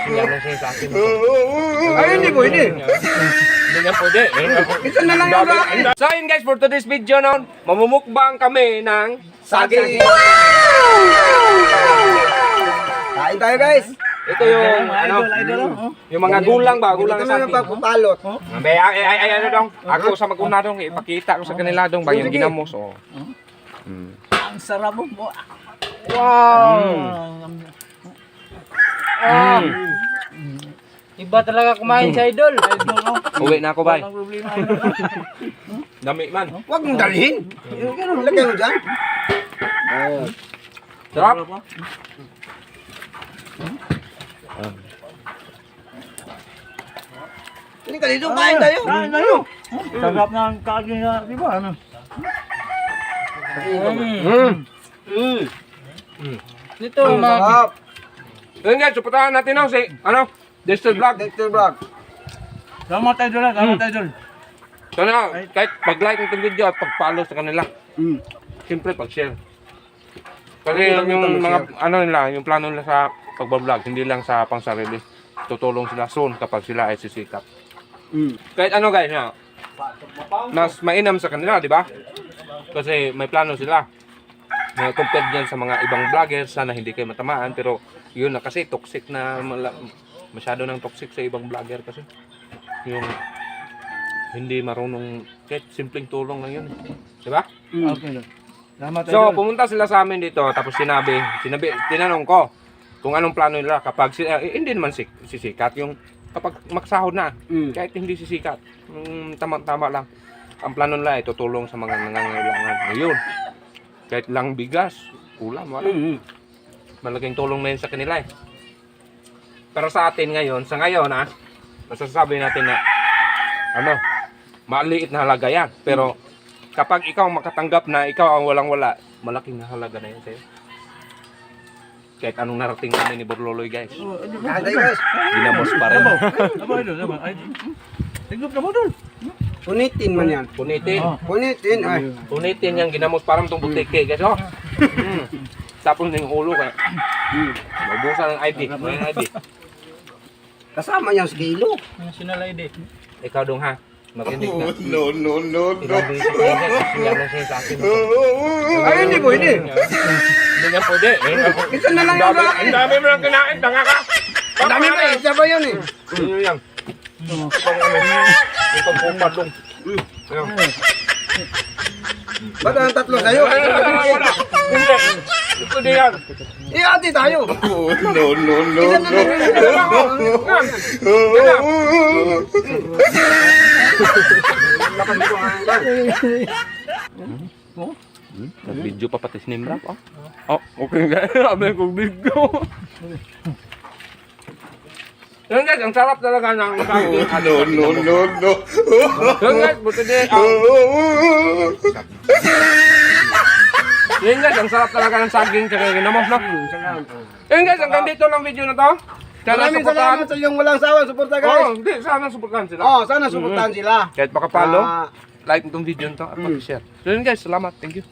Sinalo siya sa akin. Ay, hindi pwede. Hindi nga pwede. Isa na lang yung sa akin. So yun guys, for today's video noon, mamumukbang kami ng Saging. Kain tayo guys. Ito yung yung mga gulang ba, gulang Ito sa na yung saging. pagpupalot. Ay, ano dong, ako sa maguna dong, ipakita ko sa kanila dong ba yung Sige. ginamos, oh. Ang sarap mo. Iba talaga kumain sa idol. Uwi na ako, bay. Walang problema. Dami man. Huwag mong dalhin. Lagay mo dyan. Sarap. Hindi ka dito, kain tayo. Kain tayo. Sarap ng kaging na, di ba? Ano? Dito mga Sarap. Yun guys, supportahan natin no, si, Dexter Vlog. Dexter Vlog. Salamat tayo doon. Salamat tayo doon. Sana, kahit pag-like ng video at pag-follow sa kanila. Siyempre, pag-share. Kasi yung mga, yung plano nila sa pag-vlog, hindi lang sa pang-sarili. Tutulong sila soon kapag sila ay sisikap. Kahit ano guys, mas mainam sa kanila, di ba? Kasi may plano sila. Compared dyan sa mga ibang vloggers, sana hindi kayo matamaan. Pero yun na kasi, toxic na, masyado nang toxic sa ibang vlogger kasi. Yung hindi marunong, kahit simpleng tulong lang yun. Di ba? Okay lang. Salamat tayo So, doon. pumunta sila sa amin dito, tapos tinanong ko kung anong plano nila kapag hindi naman sisikat, yung kapag magsahod na, kahit hindi sisikat, tama-tama lang. Ang plano nila ay tutulong sa mga nangangailangan. Ayun. Kahit lang bigas, ulam, wala. Malaking tulong na yun sa kanila eh. Pero sa atin ngayon, masasabi natin na, maliit na halaga yan. Pero, kapag ikaw makatanggap na ikaw ang walang-wala, malaking halaga na yan sa'yo. Kahit anong narating kami ni Borloloy guys. Kain tayo guys. Ginamos pa rin. Aba, idol. Tignan ka mo doon. Punitin man yan. Punitin. Punitin. Ay. Punitin yung ginamos parang itong butike guys. Oh. Tapos na yung ulo kaya. Mabusan ng ID. May ID. Kasama niyang kilo. national ID. Ikaw dong ha. Makinig na. No. Ilabi sa kanya. Sinalo siya sa akin. Ay, hindi pwede. Hindi nga pwede. Isa na lang yung sa akin. Ang dami mo lang kinain. Tanga ka. Ang dami pa eh. Isa ba yun eh? Ano yan? Yung pagpupad dong. Ba't ang tatlo sa'yo? Wala. Hindi. Ito di yan. Ati tayo. No. Isa na lang yung Nag-video pa pati si Nimrap. Oh, okay guys. Sabi ko video. Yun guys, ang sarap talaga ng saging. No. Yun guys, buti din. Yun guys, ang sarap talaga ng saging. Tsaka ginamos na. Yun guys, hanggang dito lang video na to. Sana Maraming supportahan. salamat sa iyong walang sawa. Suporta Oo, guys. hindi. Sana supportahan sila. Oh, sana suportahan sila. Kahit makapalo, Ah, like itong video na to at mag-share. So yun guys, salamat. Thank you.